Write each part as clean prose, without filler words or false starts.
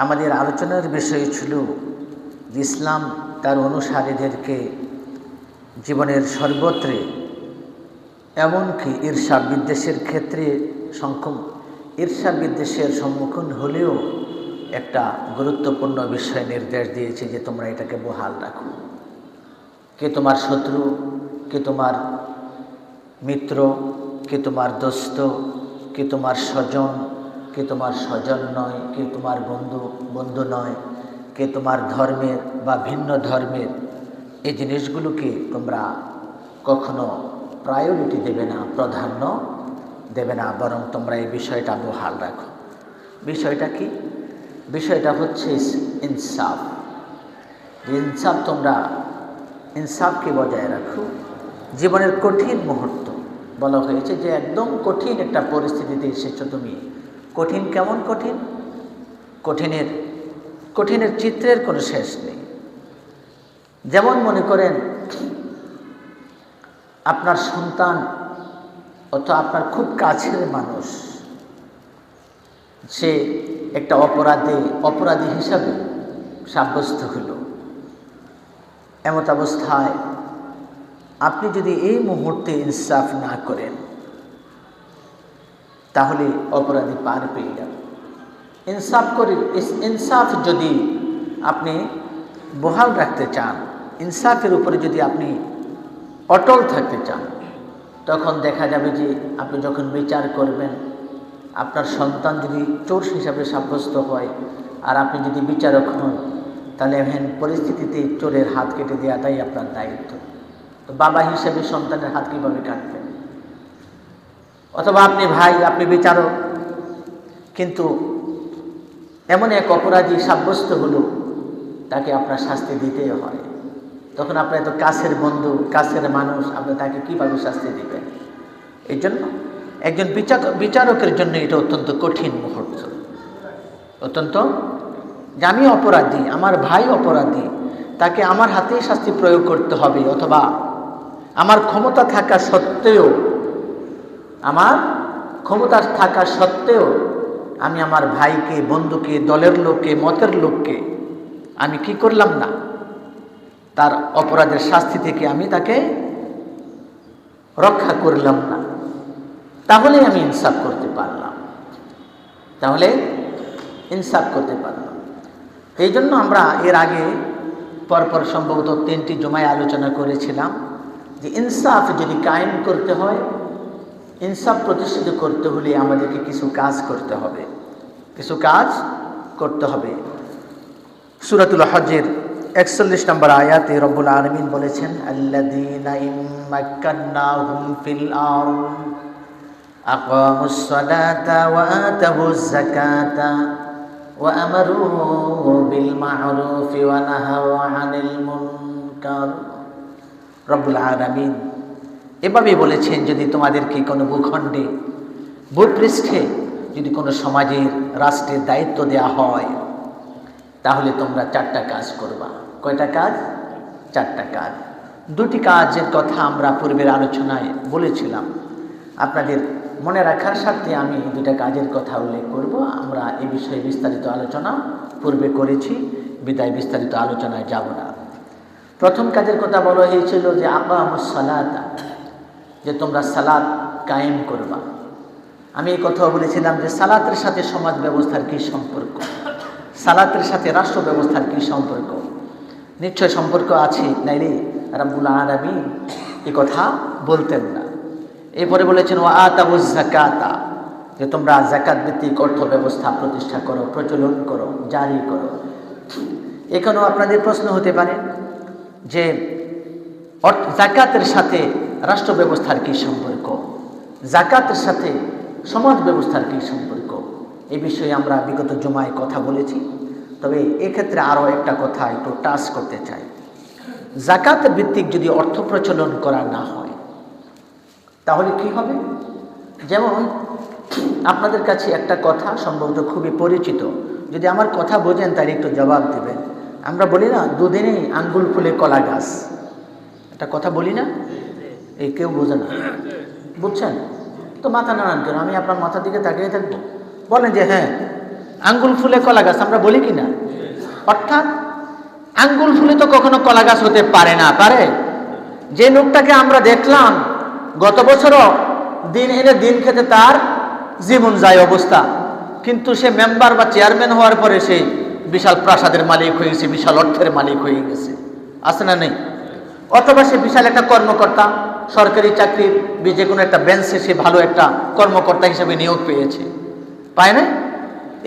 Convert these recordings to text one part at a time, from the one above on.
আমাদের আলোচনার বিষয় ছিল যে ইসলাম তার অনুসারীদেরকে জীবনের সর্বত্রে এমনকি ঈর্ষা বিদ্বেষের ক্ষেত্রে ঈর্ষা বিদ্বেষের সম্মুখীন হলেও একটা গুরুত্বপূর্ণ বিষয় নির্দেশ দিয়েছে যে তোমরা এটাকে বহাল রাখো। কে তোমার শত্রু, কে তোমার মিত্র, কে তোমার দোস্ত, কে তোমার স্বজন, কে তোমার স্বজন নয়, কে তোমার বন্ধু নয়, কে তোমার ধর্মের বা ভিন্ন ধর্মের, এই জিনিসগুলোকে তোমরা কখনো প্রায়োরিটি দেবে না, প্রাধান্য দেবে না, বরং তোমরা এই বিষয়টা বহাল রাখো। বিষয়টা কি? বিষয়টা হচ্ছে ইনসাফ। তোমরা ইনসাফকে বজায় রাখো। জীবনের কঠিন মুহূর্ত বলা হয়েছে যে একদম কঠিন একটা পরিস্থিতিতে এসেছো তুমি। কঠিন কেমন কঠিন? কঠিনের চিত্রের কোনো শেষ নেই। যেমন মনে করেন আপনার সন্তান অথবা আপনার খুব কাছের মানুষ, সে একটা অপরাধী হিসাবে সাব্যস্ত হলো। এমত অবস্থায় আপনি যদি এই মুহূর্তে ইনসাফ না করেন তাহলে অপরাধী পার পেয়ে যাবে। ইনসাফ যদি আপনি বহাল রাখতে চান, ইনসাফের উপরে যদি আপনি অটল থাকতে চান, তখন দেখা যাবে যে আপনি যখন বিচার করবেন, আপনার সন্তান যদি চোর হিসাবে সাব্যস্ত হয় আর আপনি যদি বিচারক হন, তাহলে এমন পরিস্থিতিতে চোরের হাত কেটে দেওয়াটাই আপনার দায়িত্ব। তো বাবা হিসেবে সন্তানের হাত কীভাবে কাটবেন? অথবা আপনি ভাই, আপনি বিচারক, কিন্তু এমন এক অপরাধী সাব্যস্ত হলো, তাকে আপনার শাস্তি দিতেই হয়। তখন আপনার এত কাছের বন্ধু, কাছের মানুষ, আপনি তাকে কীভাবে শাস্তি দিবেন? এই জন্য একজন বিচারকের জন্য এটা অত্যন্ত কঠিন মুহূর্ত। অত্যন্ত যে আমি অপরাধী, আমার ভাই অপরাধী, তাকে আমার হাতেই শাস্তি প্রয়োগ করতে হবে, অথবা আমার ক্ষমতা থাকা সত্ত্বেও আমি আমার ভাইকে, বন্ধুকে, দলের লোককে, মতের লোককে আমি কি করলাম না, তার অপরাধের শাস্তি থেকে আমি তাকে রক্ষা করলাম না, তাহলে আমি ইনসাফ করতে পারলাম। এই জন্য আমরা এর আগে পরপর সম্ভবত 3টি জুমায় আলোচনা করেছিলাম যে ইনসাফ যদি কায়েম করতে হয়, ইনসাফ প্রতিষ্ঠিত করতে হলে আমাদেরকে কিছু কাজ করতে হবে। সূরাতুল হজ্জের 41 নম্বর আয়াতে রব্বুল আলামিন বলেছেন, আল্লাযীনা ইম্মাক্কান্নাহুম ফিল আরদ আকামুস সালাতা ওয়া আতাবুজ যাকাতা ওয়া আমারু বিল মা'রুফি ওয়া নাহাউ আনিল মুনকার। রব্বুল আলামিন এভাবে বলেছেন, যদি তোমাদেরকে কোনো ভূখণ্ডে, ভূপৃষ্ঠে যদি কোনো সমাজের, রাষ্ট্রের দায়িত্ব দেওয়া হয়, তাহলে তোমরা 4টা কাজ করবা। কয়টা কাজ? 4টা কাজ। 2টি কাজের কথা আমরা পূর্বের আলোচনায় বলেছিলাম। আপনাদের মনে রাখার স্বার্থে আমি 2টা কাজের কথা উল্লেখ করব। আমরা এ বিষয়ে বিস্তারিত আলোচনা পূর্বে করেছি, বিদায় বিস্তারিত আলোচনায় যাব না। প্রথম কাজের কথা বলা হয়েছিল যে আকামুস সালাতা, যে তোমরা সালাত কায়েম করবা। আমি এই কথাও বলেছিলাম যে সালাতের সাথে সমাজ ব্যবস্থার কী সম্পর্ক, সালাতের সাথে রাষ্ট্র ব্যবস্থার কী সম্পর্ক? নিশ্চয় সম্পর্ক আছে, নাইলে রব্বুল আলামিন এই কথা বলতেন না। এরপরে বলেছেন ওয়া আতাবুজ যাকাতা, যে তোমরা যাকাত ভিত্তিক অর্থ ব্যবস্থা প্রতিষ্ঠা করো, প্রচলন করো, জারি করো। এখানেও আপনাদের প্রশ্ন হতে পারে যে যাকাতের সাথে রাষ্ট্র ব্যবস্থার কী সম্পর্ক, যাকাতের সাথে সমাজ ব্যবস্থার কী সম্পর্ক? এই বিষয়ে আমরা বিগত জুমায় কথা বলেছি। তবে এক্ষেত্রে আরও একটা কথা একটু টাচ করতে চাই। যাকাত ভিত্তিক যদি অর্থ প্রচলন করা না হয়, তাহলে কি হবে? যেমন আপনাদের কাছে একটা কথা সম্ভবত খুবই পরিচিত, যদি আমার কথা বোঝেন তাহলে একটু জবাব দেবেন। আমরা বলি না, দুদিনেই আঙ্গুল ফুলে কলা গাছ, একটা কথা বলি না? এই কেউ বোঝে না, বুঝছেন তো? মাথা নাড়ান কেন? আমি আপনার মাথার দিকে তাকিয়ে থাকবো? বলেন যে হ্যাঁ, আঙ্গুল ফুলে কলা গাছ আমরা বলি কি না? অর্থাৎ আঙ্গুল ফুলে তো কখনো কলা গাছ হতে পারে না, পারে? যে লোকটাকে আমরা দেখলাম গত বছরও দিন এনে দিন খেতে তার জীবন যায় অবস্থা, কিন্তু সে মেম্বার বা চেয়ারম্যান হওয়ার পরে সে বিশাল প্রাসাদের মালিক হয়ে গেছে, বিশাল অর্থের মালিক হয়ে গেছে, আছে না নেই? অথবা সে বিশাল একটা কর্মকর্তা, সরকারি চাকরির যে কোনো একটা বেঞ্চে সে ভালো একটা কর্মকর্তা হিসেবে নিয়োগ পেয়েছে, পায় না?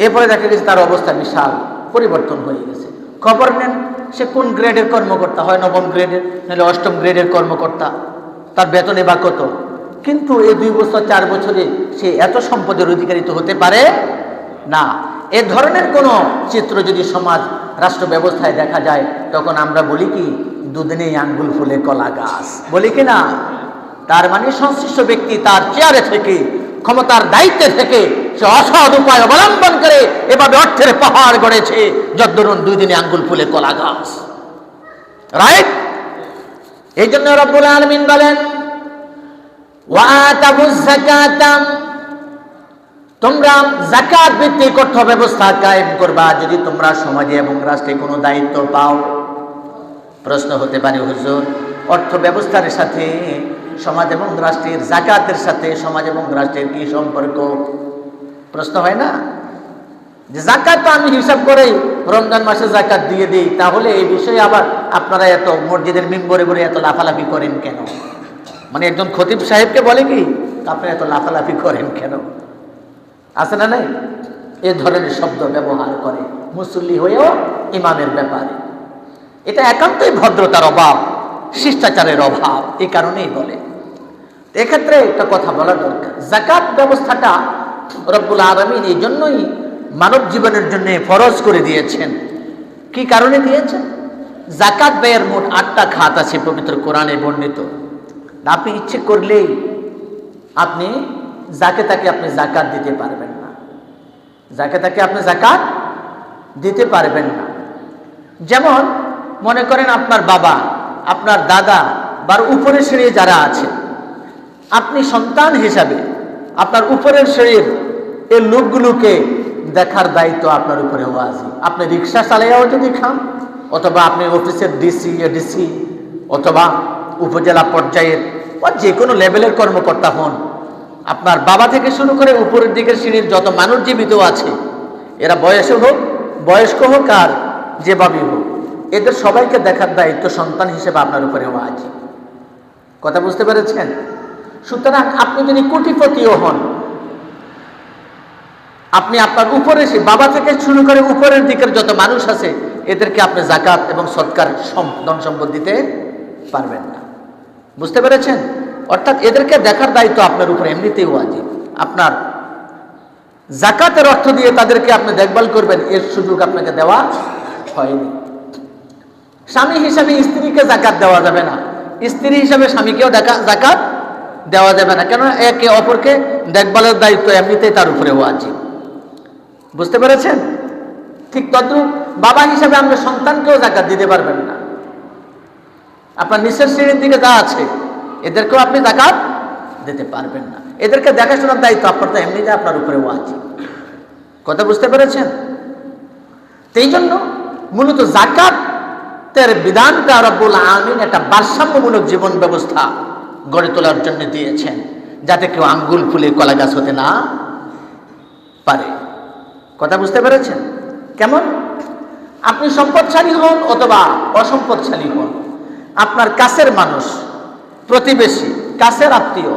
এরপরে দেখা গেছে তার অবস্থা বিশাল পরিবর্তন হয়ে গেছে। খবর নেন সে কোন গ্রেডের কর্মকর্তা, হয় নবম গ্রেডের, নাহলে অষ্টম গ্রেডের কর্মকর্তা, তার বেতনে বা কত, কিন্তু এই 2 বছর 4 বছরে সে এত সম্পদের অধিকারী তো হতে পারে না। এ ধরনের কোনো চিত্র যদি সমাজ রাষ্ট্র ব্যবস্থায় দেখা যায়, তখন আমরা বলি কি, দুদিনেই আঙ্গুল ফুলে কলা গাছ, বলি কি না? তার মানে সংশ্লিষ্ট ব্যক্তি তার চেয়ারে থেকে, ক্ষমতার দায়িত্বে থেকে সে অসৎ উপায় অবলম্বন করে এভাবে অর্থের পাহাড় গড়েছে, যদ্দরুন 2 দিনে আঙ্গুল ফুলে কলা গাছ। রাইট? এই জন্য রব্বুল আলামিন বলেন, ওয়াতাবুজ যাকাতাম, তোমরা যাকাত ভিত্তিক অর্থ ব্যবস্থা কায়েম করবা যদি তোমরা সমাজে এবং রাষ্ট্রে কোনো দায়িত্ব পাও। প্রশ্ন হতে পারে, হুজুর, অর্থ ব্যবস্থার সাথে সমাজ এবং রাষ্ট্রের, যাকাতের সাথে সমাজ এবং রাষ্ট্রের কি সম্পর্ক? প্রশ্ন হয় না যে যাকাত তো আমি হিসাব করে রমজান মাসে যাকাত দিয়ে দিই, তাহলে এই বিষয়ে আবার আপনারা এত মসজিদের মিম্বরে বলে এত লাফালাফি করেন কেন? মানে একজন খতিব সাহেবকে বলে কি, আপনি এত লাফালাফি করেন কেন? আছে না নাই? এ ধরনের শব্দ ব্যবহার করে মুসল্লি হয়েও ইমামের ব্যাপারে। এটা একান্তই ভদ্রতার অভাব, শিষ্টাচারের অভাব, এই কারণেই বলে। এক্ষেত্রে একটা কথা বলা দরকার, যাকাত ব্যবস্থাটা রব্বুল আলামিন এই জন্যই মানব জীবনের জন্য ফরজ করে দিয়েছেন। কি কারণে দিয়েছেন? যাকাত ব্যয়ের মোট 8টা খাত আছে পবিত্র কোরআনে বর্ণিত। আপনি ইচ্ছে করলেই আপনি যাকে তাকে আপনি যাকাত দিতে পারবেন না, যাকে তাকে আপনি যাকাত দিতে পারবেন না। যেমন মনে করেন আপনার বাবা, আপনার দাদা বা উপরের শ্রেণী যারা আছে, আপনি সন্তান হিসাবে আপনার উপরের শ্রেণীর এই লোকগুলোকে দেখার দায়িত্ব আপনার উপরে ওয়াজিব। আপনি রিক্সা চালাইয়াও যদি খান, অথবা আপনি অফিসের ডিসি, এডিসি, অথবা উপজেলা পর্যায়ের বা যে কোনো লেভেলের কর্মকর্তা হন, আপনার বাবা থেকে শুরু করে উপরের দিকের শ্রেণীর যত মানুষ জীবিত আছে, এরা বয়সে হোক, বয়স্ক হোক আর যেভাবেই হোক, এদের সবাইকে দেখার দায়িত্ব সন্তান হিসেবে আপনার উপরে ওয়াজিব। কথা বুঝতে পেরেছেন? সুতরাং আপনি যদি কোটিপতিও হন, আপনি আপনার উপরে বাবা থেকে শুরু করে উপরের দিকের যত মানুষ আছে, এদেরকে আপনি যাকাত এবং সদকার ধন সম্পদ দিতে পারবেন না। বুঝতে পেরেছেন? অর্থাৎ এদেরকে দেখার দায়িত্ব আপনার উপরে এমনিতেই ওয়াজিব। আপনার যাকাতের অর্থ দিয়ে তাদেরকে আপনি দেখভাল করবেন, এর সুযোগ আপনাকে দেওয়া হয়নি। স্বামী হিসাবে স্ত্রীকে যাকাত দেওয়া যাবে না, স্ত্রী হিসাবে স্বামীকেও যাকাত দেওয়া যাবে না, কেন একে অপরকে দেখভালের দায়িত্ব এমনিতেই তার উপরে ওয়াজিব। বুঝতে পেরেছেন? ঠিক তদ্রুপ বাবা হিসাবে আপনি সন্তানকেও যাকাত দিতে পারবেন না। আপনার নিচের শ্রেণীর দিকে যা আছে, এদেরকেও আপনি যাকাত দিতে পারবেন না। এদেরকে দেখাশোনার দায়িত্ব আপনার তো এমনিতে আপনার উপরে ওয়াজিব। কথা বুঝতে পেরেছেন? এই জন্য মূলত যাকাতের বিধানটা রব্বুল আলামিন একটা ভারসাম্যমূলক জীবন ব্যবস্থা গড়ে তোলার জন্য দিয়েছেন, যাতে কেউ আঙ্গুল ফুলে কলা গাছ হতে না পারে। কথা বুঝতে পেরেছেন? কেমন? আপনি সম্পদশালী হন অথবা অসম্পদশালী হন, আপনার কাছের মানুষ, প্রতিবেশী, কাছের আত্মীয়,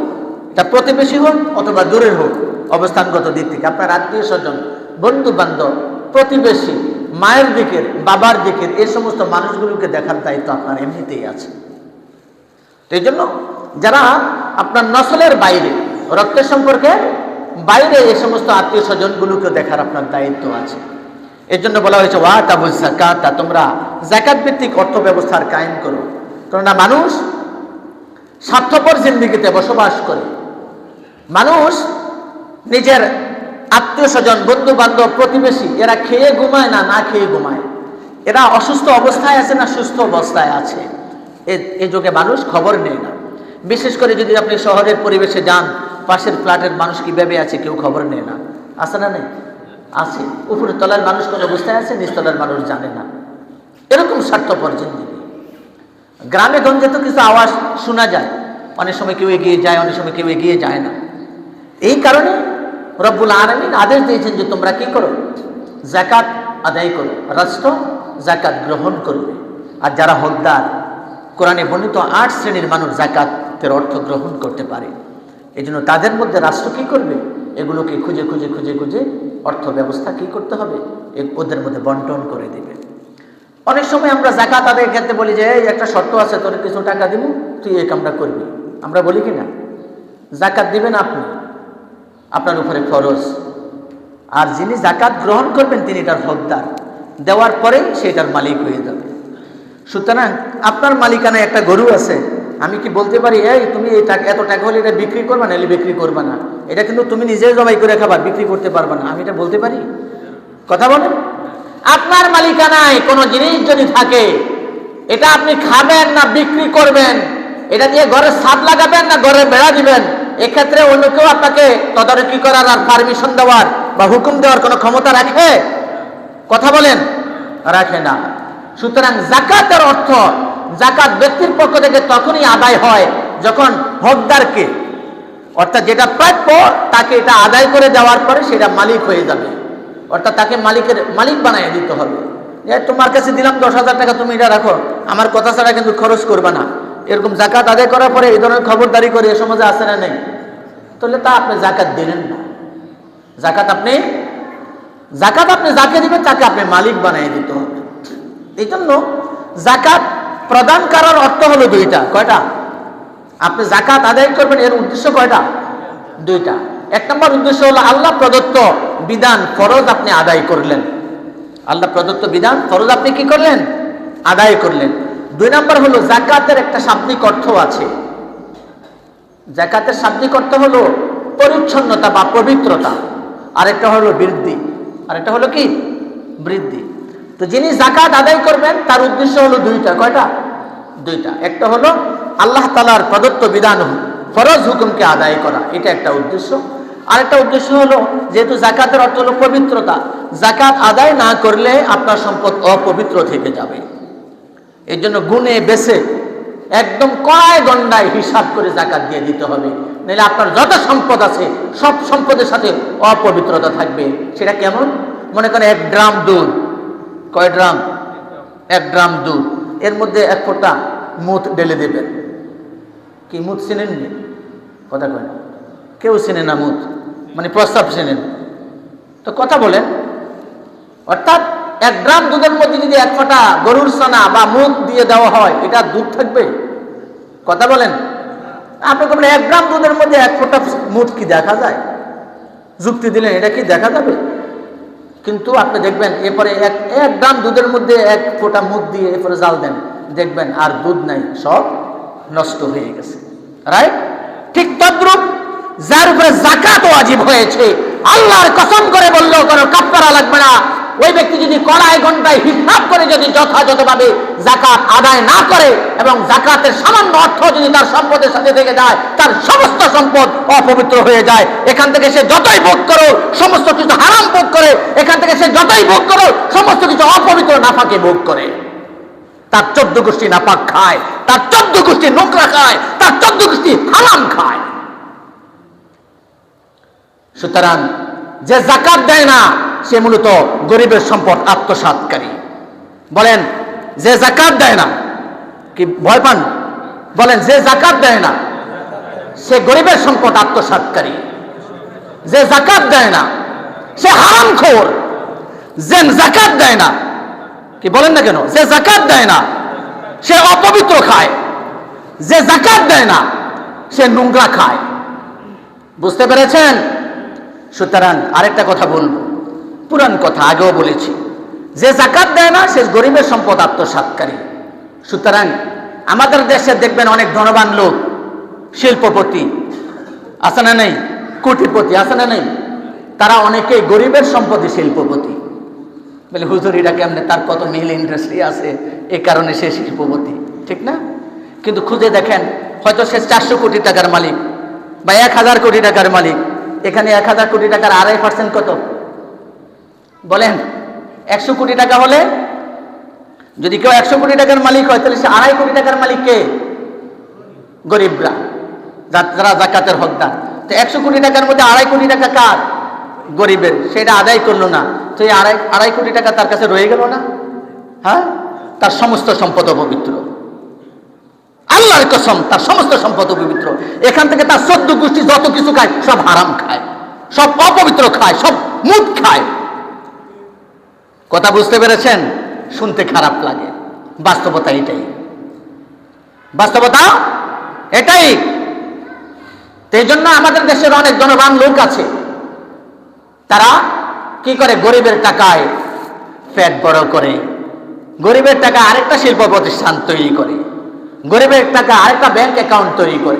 এটা প্রতিবেশী হোক অথবা দূরের হোক, অবস্থানগত দিক থেকে আপনার আত্মীয় স্বজন, বন্ধু বান্ধব, প্রতিবেশী, মায়ের দিকের, বাবার দিকের, এই সমস্ত মানুষগুলোকে দেখার দায়িত্ব আপনার এমনিতেই আছে। তো এই জন্য যারা আপনার নসলের বাইরে, রক্তের সম্পর্কে বাইরে, এই সমস্ত আত্মীয় স্বজনগুলোকে দেখার আপনার দায়িত্ব আছে। এর জন্য বলা হয়েছে ওয়াতাবুজ যাকাতা, তোমরা যাকাত ভিত্তিক অর্থ ব্যবস্থার কায়েম করো। কেননা মানুষ স্বার্থপর জিন্দেগিতে বসবাস করে, মানুষ নিজের আত্মীয় স্বজন, বন্ধু বান্ধব, প্রতিবেশী, এরা খেয়ে ঘুমায় না, না খেয়ে ঘুমায়, এরা অসুস্থ অবস্থায় আছে না সুস্থ অবস্থায় আছে, এই যুগে মানুষ খবর নেয় না। বিশেষ করে যদি আপনি শহরের পরিবেশে যান, পাশের ফ্ল্যাটের মানুষ কিভাবে আছে কেউ খবর নেয় না, আছে না নেই? আছে, উপরের তলার মানুষ কোন অবস্থায় আছে নিচতলার মানুষ জানে না। এরকম স্বার্থপর জিন্দেগি। গ্রামে গঞ্জে তো কিছু আওয়াজ শোনা যায়, অনেক সময় কেউ এগিয়ে যায়, অনেক সময় কেউ এগিয়ে যায় না। এই কারণে রব্বুল আলামিন আদেশ দিয়েছেন যে তোমরা কি করো, যাকাত আদায় করো, রাষ্ট্র যাকাত গ্রহণ করবে। আর যারা হকদার, কোরআনে বর্ণিত 8 শ্রেণীর মানুষ যাকাতের অর্থ গ্রহণ করতে পারে। এই জন্য তাদের মধ্যে রাষ্ট্র কি করবে, এগুলোকে খুঁজে খুঁজে খুঁজে খুঁজে অর্থ ব্যবস্থা কি করতে হবে, ওদের মধ্যে বন্টন করে দেবে। অনেক সময় আমরা যাকাত আদায়ের ক্ষেত্রে বলি যে এই একটা শর্ত আছে, তোর কিছু টাকা দিব, তুই এই কামটা করবি। আমরা বলি কি না, যাকাত দিবেন আপনি, আপনার উপরে ফরজ, আর যিনি যাকাত গ্রহণ করবেন তিনি তার হকদার, দেওয়ার পরেই সেটার মালিক হয়ে যাবে। সুতরাং আপনার মালিকানায় একটা গরু আছে, আমি কি বলতে পারি এই তুমি এই টাকা, এত টাকা হলে এটা বিক্রি করবা না, এলে বিক্রি করবা না, এটা কিন্তু তুমি নিজে জবাই করে খাবার, বিক্রি করতে পারবা না, আমি এটা বলতে পারি? কথা বলেন। আপনার মালিকানায় কোনো জিনিস যদি থাকে, এটা আপনি খাবেন না বিক্রি করবেন, এটা দিয়ে ঘরের ছাদ লাগাবেন না ঘরে বেড়া দিবেন, এক্ষেত্রে অন্য কেউ আপনাকে তদারকি করার আর পারমিশন দেওয়ার বা হুকুম দেওয়ার কোনো ক্ষমতা রাখে? কথা বলেন, রাখে না। সুতরাং যাকাতের অর্থ, যাকাত ব্যক্তির পক্ষ থেকে তখনই আদায় হয় যখন হকদারকে, অর্থাৎ যেটা প্রাপ্য তাকে এটা আদায় করে দেওয়ার পরে সেটা মালিক হয়ে যাবে, অর্থাৎ তাকে মালিক বানিয়ে দিতে হবে। তোমার কাছে দিলাম 10,000 টাকা, তুমি এটা রাখো, আমার কথা ছাড়া কিন্তু খরচ করবে না। এরকম যাকাত আদায় করার পরে এই ধরনের খবরদারি করে এ সমাজে আসে না নেই, তাহলে তা আপনি যাকাত দিলেন না। যাকাত আপনি যাকে দিবেন তাকে আপনি মালিক বানিয়ে দিতে হবে। এই জন্য যাকাত প্রদান করার অর্থ হলো দুইটা। কয়টা? আপনি যাকাত আদায় করবেন, এর উদ্দেশ্য কয়টা? দুইটা। এক নম্বর উদ্দেশ্য হলো আল্লাহ প্রদত্ত বিধান ফরজ আপনি আদায় করলেন, আল্লাহ প্রদত্ত বিধান ফরজ আপনি কি করলেন? আদায় করলেন। 2 নম্বর হলো যাকাতের একটা শাব্দিক অর্থ আছে। যাকাতের শাব্দিক অর্থ হলো পরিচ্ছন্নতা বা পবিত্রতা, আরেকটা হলো বৃদ্ধি, আরেকটা হলো কি? বৃদ্ধি। তো যিনি যাকাত আদায় করবেন তার উদ্দেশ্য হলো দুইটা। কয়টা? দুইটা। একটা হলো আল্লাহ তাআলার প্রদত্ত বিধান ফরজ হুকুমকে আদায় করা, এটা একটা উদ্দেশ্য। আরেকটা উদ্দেশ্য হলো, যেহেতু যাকাতের অর্থ হলো পবিত্রতা, যাকাত আদায় না করলে আপনার সম্পদ অপবিত্র থেকে যাবে। এই জন্য গুণে বেছে একদম কড়ায় গন্ডায় হিসাব করে যাকাত দিয়ে দিতে হবে, নাহলে আপনার যত সম্পদ আছে সব সম্পদের সাথে অপবিত্রতা থাকবে। সেটা কেমন? মনে করেন 1 ড্রাম দুধ। কয় ড্রাম? 1 ড্রাম দুধ, এর মধ্যে 1 ফোঁটা মুত ঢেলে দেবেন। কি মুত চেনেননি? কথা কয় না, কেউ চেনে না মুত, মানে প্রস্তাব চেনেন তো কথা বলেন। অর্থাৎ 1 গ্রাম দুধের মধ্যে যদি 1 ফোঁটা গরুর ছানা বা মুত দিয়ে দেওয়া হয়, এটা দুধ থাকবে? কথা বলেন। আপনি বলেন 1 গ্রাম দুধের মধ্যে 1 ফোঁটা মুত কি দেখা যায়? যুক্তি দিলেন, এটা কি দেখা যাবে? কিন্তু আপনি দেখবেন এরপরে 1 গ্রাম দুধের মধ্যে 1 ফোঁটা মুত দিয়ে এরপরে জাল দেন, দেখবেন আর দুধ নাই, সব নষ্ট হয়ে গেছে। রাইট? ঠিক তদ্রূপ যার উপরে যাকাত ওয়াজিব হয়েছে, আল্লাহর কসম করে বললেও কোনো কাফারা লাগবে না। ওই ব্যক্তি যদি কড়ায় ঘন্টায় হিসাব করে যদি যথাযথভাবে যাকাত আদায় না করে এবং যাকাতের সামান্য অর্থ যদি তার সম্পদের সাথে থেকে যায়, তার সমস্ত সম্পদ অপবিত্র হয়ে যায়। এখান থেকে সে যতই ভোগ করো সমস্ত কিছু হারাম ভোগ করে, এখান থেকে সে যতই ভোগ করো সমস্ত কিছু অপবিত্র নাপাকে ভোগ করে। তার 14 গোষ্ঠী নাপাক খায়, তার 14 গোষ্ঠী নোংরা খায়, তার 14 গোষ্ঠী হারাম খায়। সুতরাং যে যাকাত দেয় না সে মূলত গরিবের সম্পদ আত্মসাৎকারী। বলেন, যে যাকাত দেয় না, কি ভয় পান? বলেন, যে যাকাত দেয় না সে গরিবের সম্পদ আত্মসাৎকারী, যে যাকাত দেয় না সে হারামখোর, যে যাকাত দেয় না, কি বলেন না কেন? যে যাকাত দেয় না সে অপবিত্র খায়, যে যাকাত দেয় না সে নোংরা খায়। বুঝতে পেরেছেন? সুতরাং আরেকটা কথা বলবো, পুরান কথা, আগেও বলেছি, যে যাকাত দেয় না সে গরিবের সম্পদ আত্মসাৎকারী। সুতরাং আমাদের দেশে দেখবেন অনেক ধনবান লোক, শিল্পপতি আছে না নেই, কোটিপতি আছে না নেই, তারা অনেকেই গরিবের সম্পদে শিল্পপতি। বলে হুজুর এটা কেমনে, তার কত মিল ইন্ডাস্ট্রি আছে, এই কারণে সে শিল্পপতি, ঠিক না? কিন্তু খুঁজে দেখেন, হয়তো সে 400 কোটি টাকার মালিক বা 1000 কোটি টাকার মালিক। এখানে 1000 কোটি টাকার 2.5% কত? বলেন 100 কোটি টাকা হলে, যদি কেউ 100 কোটি টাকার মালিক হয়, তাহলে সে 2.5 কোটি টাকার মালিক কে? গরিবরা, যারা যাকাতের হকদার। তো 100 কোটি টাকার মধ্যে 2.5 কোটি টাকা কার? গরিবের। সেটা আদায় করলো না, তো এই 2.5 কোটি টাকা তার কাছে রয়ে গেল না? হ্যাঁ, তার সমস্ত সম্পদ অপবিত্র। আল্লাহর কসম, তার সমস্ত সম্পদ অপবিত্র। এখান থেকে তার 14 গোষ্ঠী যত কিছু খায় সব হারাম খায়, সব অপবিত্র খায়, সব মুদ খায়। কথা বুঝতে পেরেছেন? শুনতে খারাপ লাগে, বাস্তবতা এটাই, বাস্তবতা এটাই। এই জন্য আমাদের দেশের অনেক জনবান লোক আছে, তারা কি করে? গরিবের টাকায় পেট বড় করে, গরিবের টাকা আরেকটা শিল্প প্রতিষ্ঠান তৈরি করে, গরিবের টাকা আরেকটা ব্যাংক অ্যাকাউন্ট তৈরি করে।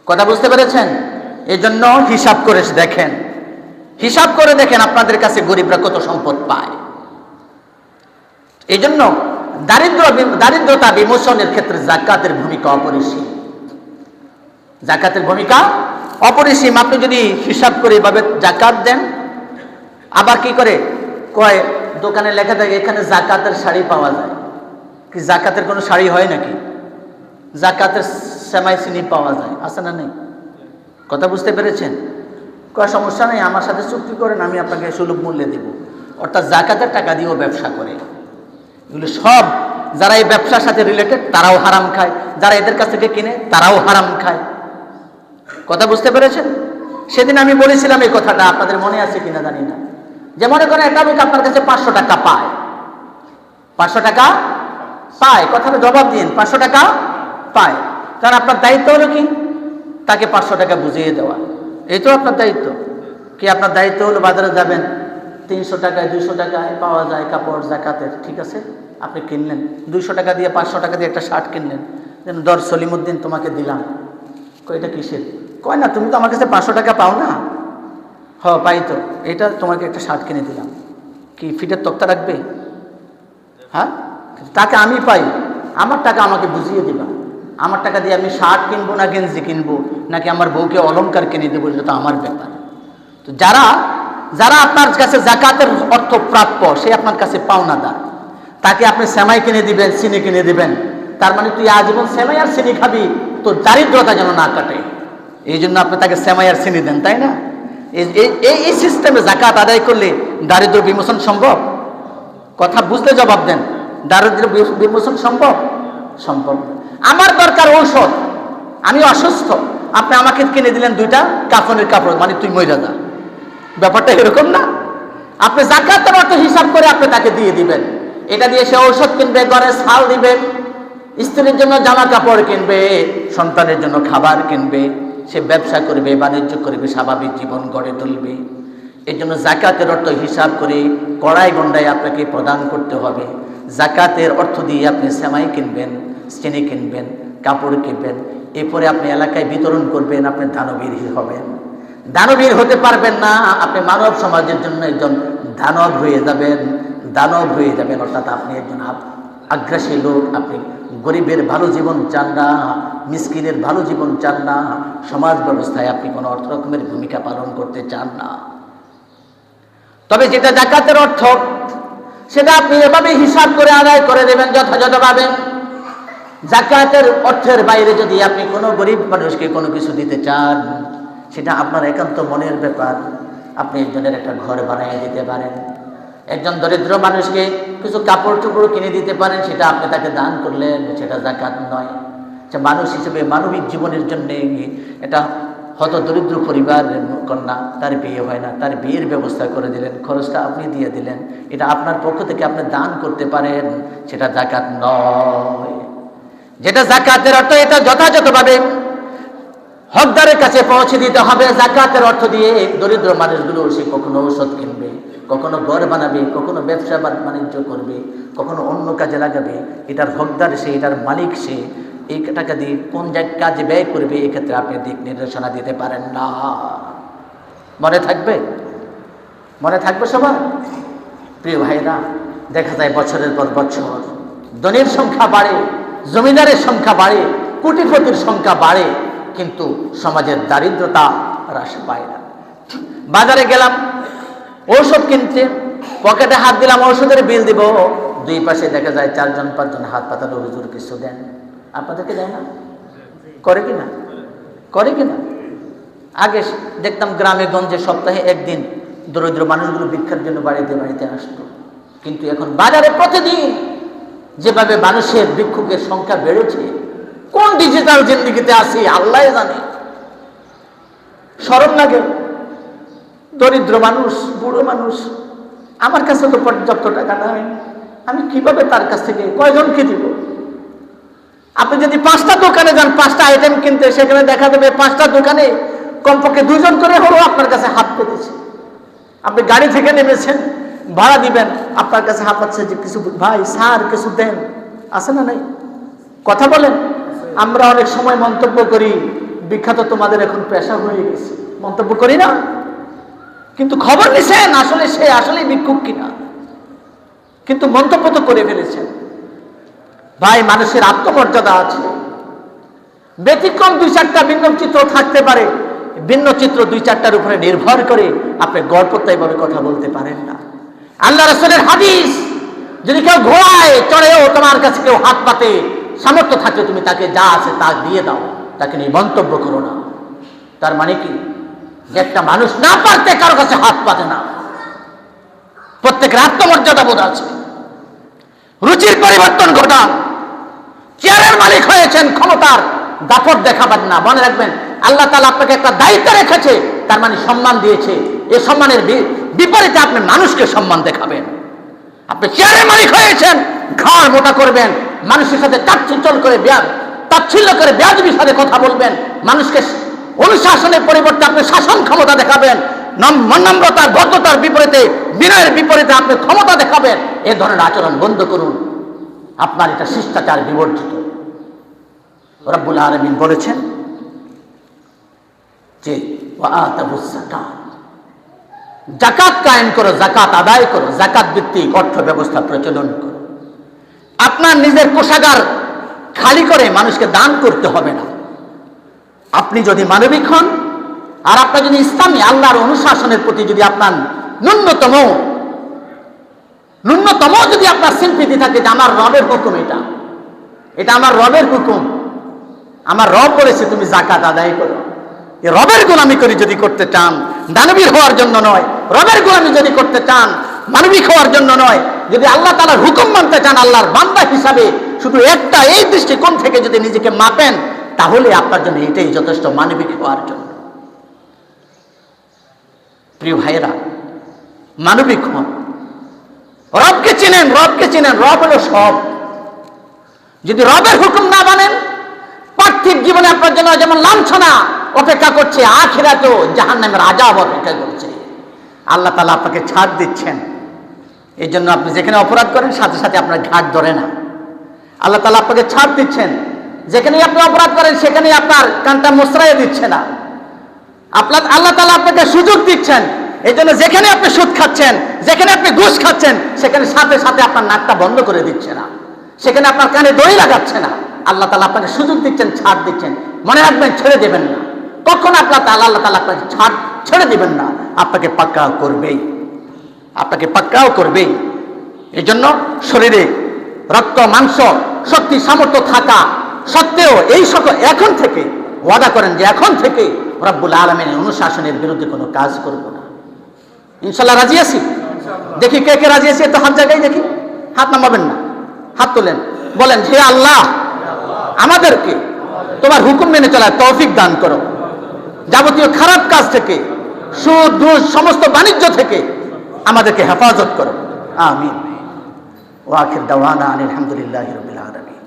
কথা বুঝতে পেরেছেন? এই জন্য হিসাব করে দেখেন, হিসাব করে দেখেন আপনাদের কাছে গরিবরা কত সম্পদ পায়। এই জন্য দারিদ্রতা বিমোচনের ক্ষেত্রে যাকাতের ভূমিকা অপরিসীম। যাকাতের ভূমিকা অপরিসীম। আপনি যদি হিসাব করে এভাবে যাকাত দেন, আবার কি করে কয় দোকানে লেখা থাকে এখানে যাকাতের শাড়ি পাওয়া যায়। কি যাকাতের কোনো শাড়ি হয় নাকি? যাকাতের সেমাই চিনি পাওয়া যায়, আছে না নেই? কথা বুঝতে পেরেছেন? কয় সমস্যা নেই, আমার সাথে চুক্তি করেন, আমি আপনাকে সুলভ মূল্যে দেব। অর্থাৎ যাকাতের টাকা দিয়েও ব্যবসা করে। এগুলো সব যারা এই ব্যবসার সাথে রিলেটেড তারাও হারাম খায়, যারা এদের কাছ থেকে কিনে তারাও হারাম খায়। কথা বুঝতে পেরেছেন? সেদিন আমি বলেছিলাম এই কথাটা, আপনাদের মনে আছে কিনা জানি না, যে মনে করেন একটা লোক আপনার কাছে 500 টাকা পায়, 500 টাকা পায়, কথাটা জবাব দিন, 500 টাকা পায়, কারণ আপনার দায়িত্ব হলো কি? তাকে 500 টাকা বুঝিয়ে দেওয়া। এই তো আপনার দায়িত্ব। কি আপনার দায়িত্ব হলো বাজারে যাবেন, 300 টাকায় 200 টাকায় পাওয়া যায় কাপড় যাকাতের, ঠিক আছে, আপনি কিনলেন 200 টাকা দিয়ে, 500 টাকা দিয়ে একটা শার্ট কিনলেন, যেন দর সলিমুদ্দিন তোমাকে দিলাম। এটা কিসের? কয় না, তুমি তো আমার কাছে 500 টাকা পাও না। হ পাই তো, এটা তোমাকে একটা শার্ট কিনে দিলাম। কি ফিটের তক্তা রাখবে? হ্যাঁ, টাকা আমি পাই, আমার টাকা আমাকে বুঝিয়ে দিবা। আমার টাকা দিয়ে আমি শার্ট কিনবো না গেঞ্জি কিনবো, নাকি আমার বউকে অলংকার কিনে দেবো, এটা তো আমার ব্যাপার। তো যারা আপনার কাছে যাকাতের অর্থ প্রাপ্য, সে আপনার কাছে পাওনাদার। তাকে আপনি সেমাই কিনে দিবেন, চিনি কিনে দিবেন, তার মানে তুই আজীবন সেমাই আর চিনি খাবি, তোর দারিদ্রতা যেন না কাটে। এই জন্য আপনি তাকে সেমাই আর চিনি দেন, তাই না? এই সিস্টেমে যাকাত আদায় করলে দারিদ্র বিমোচন সম্ভব? কথা বুঝতে জবাব দেন। দারিদ্র বিমোচন সম্ভব? সম্ভব। আমার দরকার ঔষধ, আমি অসুস্থ, আপনি আমাকে কিনে দিলেন 2টা কাফনের কাপড়, মানে তুই মইরা যা। ব্যাপারটা এরকম না? আপনি যাকাতের অর্থ হিসাব করে আপনি তাকে দিয়ে দিবেন, এটা দিয়ে সে ঔষধ কিনবে, ঘরে ছাল দিবে, স্ত্রীর জন্য জামা কাপড় কিনবে, সন্তানের জন্য খাবার কিনবে, সে ব্যবসা করবে, বাণিজ্য করবে, স্বাভাবিক জীবন গড়ে তুলবে। এই জন্য যাকাতের অর্থ হিসাব করে কড়াই গন্ডায় আপনাকে প্রদান করতে হবে। যাকাতের অর্থ দিয়ে আপনি সেমাই কিনবেন, চিনি কিনবেন, কাপড় কিনবেন, এরপরে আপনি এলাকায় বিতরণ করবেন, আপনি দানবীর হবেন। দানবীর হতে পারবেন না, আপনি মানব সমাজের জন্য একজন দানব হয়ে যাবেন, দানব হয়ে যাবেন। অর্থাৎ আপনি একজন আগ্রাসী লোক, আপনি গরিবের ভালো জীবন চান না, মিসকিনের ভালো জীবন চান না, সমাজ ব্যবস্থায় আপনি কোনো অর্থ রকমের ভূমিকা পালন করতে চান না। তবে যেটা যাকাতের অর্থ, সেটা আপনি এভাবে হিসাব করে আদায় করে দেবেন যথাযথভাবে। যাকাতের অর্থের বাইরে যদি আপনি কোনো গরিব মানুষকে কোনো কিছু দিতে চান, সেটা আপনার একান্ত মনের ব্যাপার। আপনি একজনের একটা ঘর বানিয়ে দিতে পারেন, একজন দরিদ্র মানুষকে কিছু কাপড় টুকরো কিনে দিতে পারেন, সেটা আপনি তাকে দান করলেন, সেটা যাকাত নয়। সে মানুষ হিসেবে মানবিক জীবনের জন্য এটা হয়তো দরিদ্র পরিবারের কন্যা, তার বিয়ে হয় না, তার বিয়ের ব্যবস্থা করে দিলেন, খরচটা আপনি দিয়ে দিলেন, এটা আপনার পক্ষ থেকে আপনি দান করতে পারেন, সেটা যাকাত নয়। যেটা যাকাতের অর্থ, এটা যথাযথভাবে হকদারের কাছে পৌঁছে দিতে হবে। যাকাতের অর্থ দিয়ে দরিদ্র মানুষগুলো, সে কখনো ঔষধ কিনবে, কখনো ঘর বানাবে, কখনো ব্যবসা বাণিজ্য করবে, কখনো অন্য কাজে লাগাবে, এটার হকদার সে, এটার মালিক সে। এই টাকা দিয়ে কোন কাজে ব্যয় করবে, এক্ষেত্রে আপনি দিক নির্দেশনা দিতে পারেন না। মনে থাকবে? মনে থাকবে সবার? প্রিয় ভাইরা, দেখা যায় বছরের পর বছর ধনীর সংখ্যা বাড়ে, জমিদারের সংখ্যা বাড়ে, কোটিপতির সংখ্যা বাড়ে, কিন্তু সমাজের দারিদ্রতা হ্রাস পায় না। বাজারে গেলাম, ঔষধ কিনতে পকেটে হাত দিলাম, ঔষধের বিল দিব, দুই পাশে দেখা যায় 4-5 হাত পাতানো, হুজুর কিছু দেন। আপনাদেরকে দেয় না? করে কিনা? করে কিনা? আগে দেখতাম গ্রামে গঞ্জে সপ্তাহে একদিন দরিদ্র মানুষগুলো ভিক্ষার জন্য বাড়িতে বাড়িতে আসতো, কিন্তু এখন বাজারে প্রতিদিন যেভাবে মানুষের ভিক্ষুকের সংখ্যা বেড়েছে, কোন ডিজিটাল জিন্দেগিতে আছি আল্লাহ জানে। শরম লাগে। দরিদ্র মানুষ, বুড়ো মানুষ, আমার কাছে তো পর্যাপ্ত টাকা নাই, আমি কিভাবে তার কাছ থেকে কয়জনকে দিব? আপনি যদি 5টা দোকানে যান 5টা আইটেম কিনতে, সেখানে দেখা যাবে 5টা দোকানে কমপক্ষে 2 জন করে হলেও আপনার কাছে হাত পেতেছে। আপনি গাড়ি থেকে নেমেছেন, ভাড়া দিবেন, আপনার কাছে হাত পাচ্ছে যে কিছু ভাই স্যার কিছু দেন, আছে না নাই? কথা বলেন। আমরা অনেক সময় মন্তব্য করি, বিখ্যাত তোমাদের এখন পেশা হয়ে গেছে, মন্তব্য করি না? কিন্তু খবর নিছেন আসলে সে আসলেই ভিক্ষুক কিনা? কিন্তু মন্তব্য তো করে ফেলেছেন। ভাই, মানুষের আত্মমর্যাদা আছে। ব্যতিক্রম 2-4টা ভিন্ন চিত্র থাকতে পারে, ভিন্ন চিত্র 2-4টার উপরে নির্ভর করে আপনি গড়পড়তাইভাবে কথা বলতে পারেন না। আল্লাহ রাসূলের হাদিস, যদি কেউ ঘোড়ায় চড়েও তোমার কাছে কেউ হাত পাতে, সামর্থ্য থাকলে তুমি তাকে যা আছে তা দিয়ে দাও, তাকে নিয়ে মন্তব্য করো না। তার মানে কি? যে একটা মানুষ না পারতে কারো কাছে হাত পাতে না। প্রত্যেকের আত্মমর্যাদা বোধ আছে। রুচির পরিবর্তন ঘটান। চেয়ারের মালিক হয়েছেন, ক্ষমতার দাপট দেখাবেন না। মনে রাখবেন, আল্লাহ তাআলা আপনাকে একটা দায়িত্ব রেখেছে, তার মানে সম্মান দিয়েছে। এই সম্মানের বিপরীতে আপনি মানুষকে সম্মান দেখাবেন। আপনি চেয়ারের মালিক হয়েছেন, ঘাড় মোটা করবেন, মানুষের সাথে তাচ্ছিল্য করে বেয়াদবির সাথে কথা বলবেন, মানুষকে অনুশাসনের পরিবর্তে আপনি শাসন ক্ষমতা দেখাবেন, নম্রতার ভদ্রতার বিপরীতে, বিনয়ের বিপরীতে আপনি ক্ষমতা দেখাবেন। এ ধরনের আচরণ বন্ধ করুন। আপনার এটা শিষ্টাচার বিবর্জিত। রব্বুল আলামিন বলেছেন যে ওয়াআতাবুস যাকাত, যাকাত কায়েম করো, যাকাত আদায় করো, যাকাত ভিত্তিক অর্থ ব্যবস্থা প্রচলন করো। আপনার নিজের কোষাগার খালি করে মানুষকে দান করতে হবে না। আপনি যদি মানবিক হন, আর আপনার যদি ইসলামী আল্লাহর অনুশাসনের প্রতি যদি আপনার ন্যূনতম যদি আপনার সিম্পিতি থাকে যে আমার রবের হুকুম, এটা আমার রবের হুকুম, আমার রব বলেছে তুমি যাকাত আদায় করো, এই রবের গোলামি করে যদি করতে চান, দানবীর হওয়ার জন্য নয়, রবের গোলামি যদি করতে চান, মানবিক হওয়ার জন্য নয়, যদি আল্লাহ তাআলার হুকুম মানতে চান, আল্লাহর বান্দা হিসাবে শুধু একটা এই দৃষ্টিকোণ থেকে যদি নিজেকে মাপেন, তাহলে আপনার জন্য এটাই যথেষ্ট মানবিক হওয়ার জন্য। প্রিয় ভাইয়েরা, মানবিক হন, রবকে চিনেন, রব হলো সব। যদি রবের হুকুম না মানেন, পার্থিব জীবনে আপনার জন্য যেমন লাঞ্ছনা অপেক্ষা করছে, আখিরাতেও জাহান্নামের আযাব অপেক্ষা করছে। আল্লাহ তাআলা আপনাকে ছাড় দিচ্ছেন। এই জন্য আপনি যেখানে অপরাধ করেন সাথে সাথে আপনার ঘাট ধরে না। আল্লাহ তাআলা আপনাকে ছাড় দিচ্ছেন। যেখানেই আপনি অপরাধ করেন সেখানেই আপনার কানটা মোচড়াইয়ে দিচ্ছে না। আল্লাহ তাআলা আপনাকে সুযোগ দিচ্ছেন। এই জন্য যেখানে আপনি সুদ খাচ্ছেন, যেখানে আপনি ঘুষ খাচ্ছেন, সেখানে সাথে সাথে আপনার নাকটা বন্ধ করে দিচ্ছে না, সেখানে আপনার কানে দড়ি লাগাচ্ছে না। আল্লাহ তাআলা আপনাকে সুযোগ দিচ্ছেন, ছাড় দিচ্ছেন। মনে রাখবেন, ছেড়ে দেবেন না। কখন আল্লাহ তাআলা আপনাকে ছেড়ে দিবেন না, আপনাকে পাক্কা করবেই। এই জন্য শরীরে রক্ত মাংস শক্তি সামর্থ্য থাকা সত্ত্বেও এই সকল এখন থেকে ওয়াদা করেন যে এখন থেকে রব্বুল আলামিনের অনুশাসনের বিরুদ্ধে কোনো কাজ করব না। ইনশাআল্লাহ রাজি আছি? দেখি কে কে রাজি আছি, একটু হাত জায়গায় দেখি। হাত নামাবেন না, হাত তোলেন, বলেন হে আল্লাহ, আমাদেরকে তোমার হুকুম মেনে চলার তৌফিক দান করো, যাবতীয় খারাপ কাজ থেকে, সুদ ঘুষ সমস্ত বাণিজ্য থেকে আমাদেরকে হেফাজত করো। আমিন। ওয়া আখির দাওয়ানা আলহামদুলিল্লাহি রাব্বিল আলামিন।